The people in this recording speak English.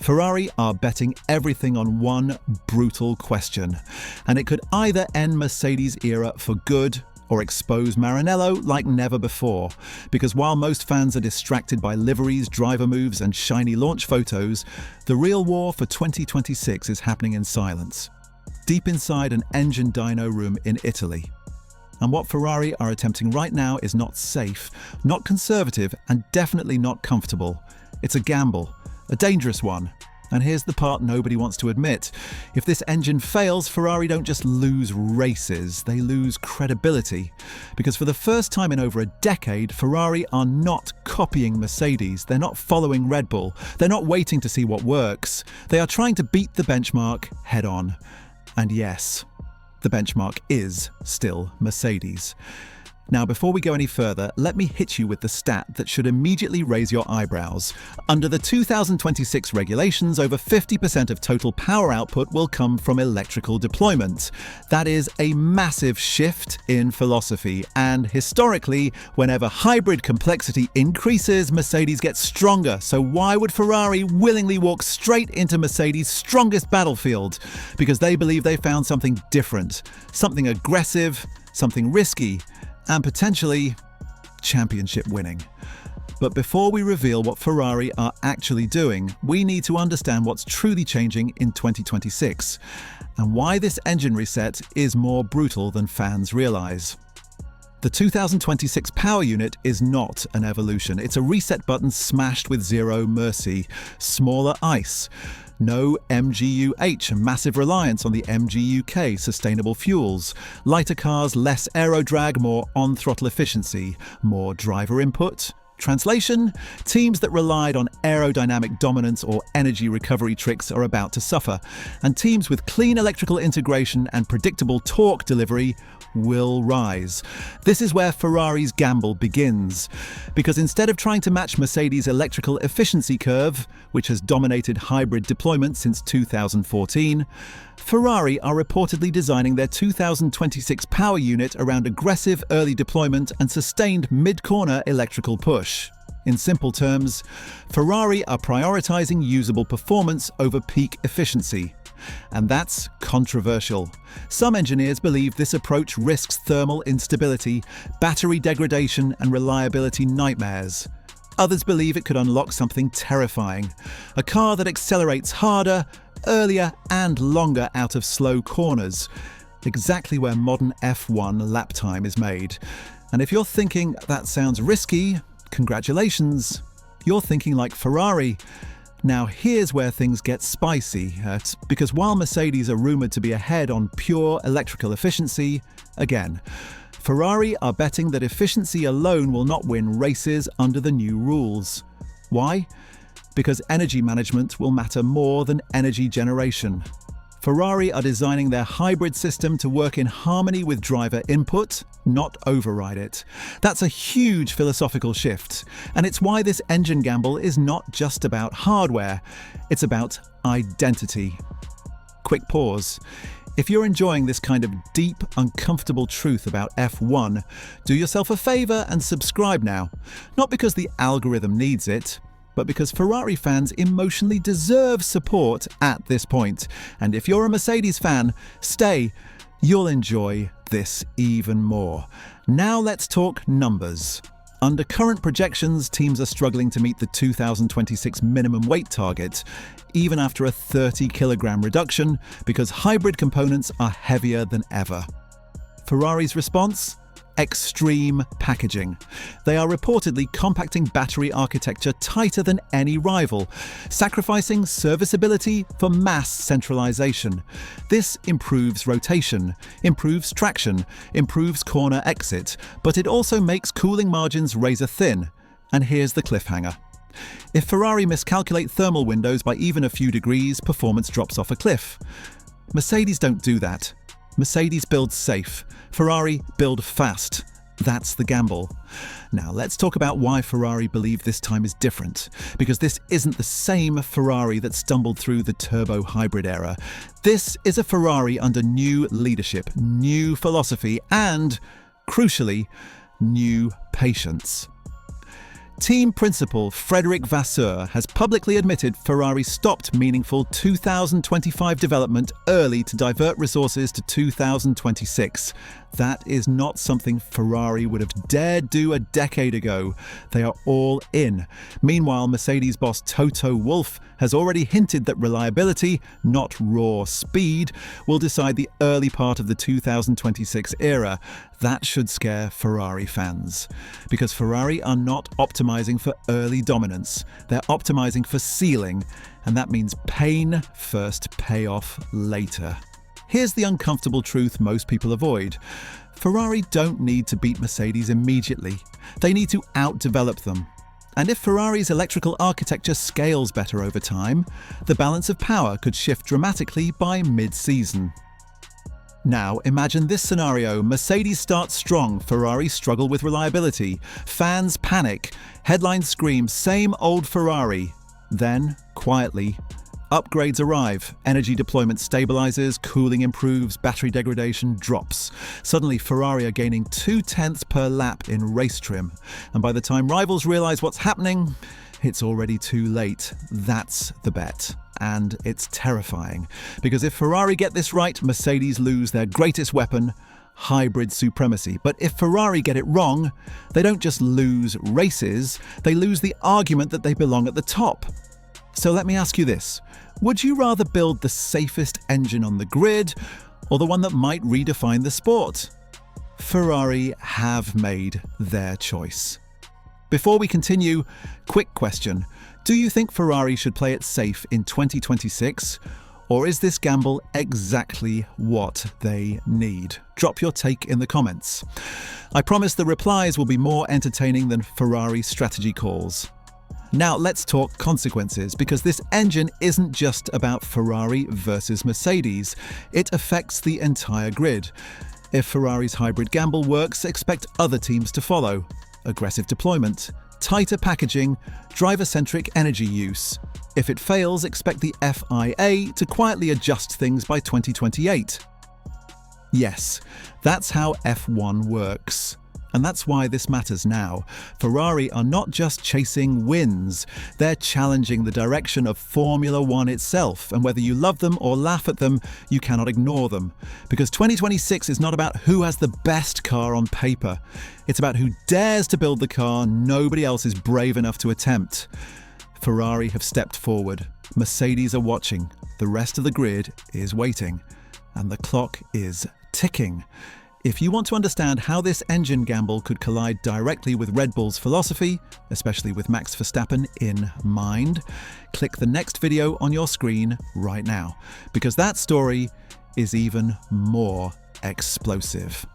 Ferrari are betting everything on one brutal question, and it could either end Mercedes' era for good or expose Maranello like never before. Because while most fans are distracted by liveries, driver moves and shiny launch photos, the real war for 2026 is happening in silence, deep inside an engine dyno room in Italy. And what Ferrari are attempting right now is not safe, not conservative, and definitely not comfortable. It's a gamble, a dangerous one. And here's the part nobody wants to admit. If this engine fails, Ferrari don't just lose races, they lose credibility. Because for the first time in over a decade, Ferrari are not copying Mercedes. They're not following Red Bull. They're not waiting to see what works. They are trying to beat the benchmark head on. And yes, the benchmark is still Mercedes. Now, before we go any further, let me hit you with the stat that should immediately raise your eyebrows. Under the 2026 regulations, over 50% of total power output will come from electrical deployment. That is a massive shift in philosophy, and historically, whenever hybrid complexity increases, Mercedes gets stronger. So why would Ferrari willingly walk straight into Mercedes' strongest battlefield? Because they believe they found something different, something aggressive, something risky, and potentially championship winning. But before we reveal what Ferrari are actually doing, we need to understand what's truly changing in 2026 and why this engine reset is more brutal than fans realize. The 2026 power unit is not an evolution. It's a reset button smashed with zero mercy, smaller ICE. No MGU-H, a massive reliance on the MGU-K, sustainable fuels. Lighter cars, less aero drag, more on-throttle efficiency, more driver input. Translation: teams that relied on aerodynamic dominance or energy recovery tricks are about to suffer, and teams with clean electrical integration and predictable torque delivery will rise. This is where Ferrari's gamble begins, because instead of trying to match Mercedes' electrical efficiency curve, which has dominated hybrid deployment since 2014, Ferrari are reportedly designing their 2026 power unit around aggressive early deployment and sustained mid-corner electrical push. In simple terms, Ferrari are prioritizing usable performance over peak efficiency. And that's controversial. Some engineers believe this approach risks thermal instability, battery degradation, and reliability nightmares. Others believe it could unlock something terrifying, a car that accelerates harder, earlier, and longer out of slow corners, exactly where modern F1 lap time is made. And if you're thinking that sounds risky, congratulations, you're thinking like Ferrari. Now here's where things get spicy, because while Mercedes are rumoured to be ahead on pure electrical efficiency, again, Ferrari are betting that efficiency alone will not win races under the new rules. Why? Because energy management will matter more than energy generation. Ferrari are designing their hybrid system to work in harmony with driver input, not override it. That's a huge philosophical shift, and it's why this engine gamble is not just about hardware, it's about identity. Quick pause. If you're enjoying this kind of deep, uncomfortable truth about F1, do yourself a favour and subscribe now. Not because the algorithm needs it, but because Ferrari fans emotionally deserve support at this point. And if you're a Mercedes fan, stay. You'll enjoy this even more. Now let's talk numbers. Under current projections, teams are struggling to meet the 2026 minimum weight target, even after a 30-kilogram reduction, because hybrid components are heavier than ever. Ferrari's response? Extreme packaging. They are reportedly compacting battery architecture tighter than any rival, sacrificing serviceability for mass centralization. This improves rotation, improves traction, improves corner exit, but it also makes cooling margins razor thin. And here's the cliffhanger. If Ferrari miscalculate thermal windows by even a few degrees, performance drops off a cliff. Mercedes don't do that. Mercedes builds safe. Ferrari build fast. That's the gamble. Now let's talk about why Ferrari believe this time is different. Because this isn't the same Ferrari that stumbled through the turbo hybrid era. This is a Ferrari under new leadership, new philosophy, and, crucially, new patience. Team principal Frédéric Vasseur has publicly admitted Ferrari stopped meaningful 2025 development early to divert resources to 2026. That is not something Ferrari would have dared do a decade ago. They are all in. Meanwhile, Mercedes boss Toto Wolff has already hinted that reliability, not raw speed, will decide the early part of the 2026 era. That should scare Ferrari fans. Because Ferrari are not optimizing for early dominance. They're optimizing for ceiling, and that means pain first, payoff later. Here's the uncomfortable truth most people avoid. Ferrari don't need to beat Mercedes immediately. They need to outdevelop them. And if Ferrari's electrical architecture scales better over time, the balance of power could shift dramatically by mid-season. Now, imagine this scenario. Mercedes starts strong, Ferrari struggle with reliability. Fans panic. Headlines scream, same old Ferrari. Then, quietly, upgrades arrive. Energy deployment stabilizes, cooling improves, battery degradation drops. Suddenly, Ferrari are gaining 0.2 per lap in race trim. And by the time rivals realize what's happening, it's already too late. That's the bet. And it's terrifying. Because if Ferrari get this right, Mercedes lose their greatest weapon, hybrid supremacy. But if Ferrari get it wrong, they don't just lose races, they lose the argument that they belong at the top. So let me ask you this. Would you rather build the safest engine on the grid, or the one that might redefine the sport? Ferrari have made their choice. Before we continue, quick question. Do you think Ferrari should play it safe in 2026? Or is this gamble exactly what they need? Drop your take in the comments. I promise the replies will be more entertaining than Ferrari strategy calls. Now let's talk consequences, because this engine isn't just about Ferrari versus Mercedes. It affects the entire grid. If Ferrari's hybrid gamble works, expect other teams to follow. Aggressive deployment, tighter packaging, driver-centric energy use. If it fails, expect the FIA to quietly adjust things by 2028. Yes, that's how F1 works. And that's why this matters now. Ferrari are not just chasing wins, they're challenging the direction of Formula One itself. And whether you love them or laugh at them, you cannot ignore them. Because 2026 is not about who has the best car on paper. It's about who dares to build the car nobody else is brave enough to attempt. Ferrari have stepped forward. Mercedes are watching. The rest of the grid is waiting. And the clock is ticking. If you want to understand how this engine gamble could collide directly with Red Bull's philosophy, especially with Max Verstappen in mind, click the next video on your screen right now, because that story is even more explosive.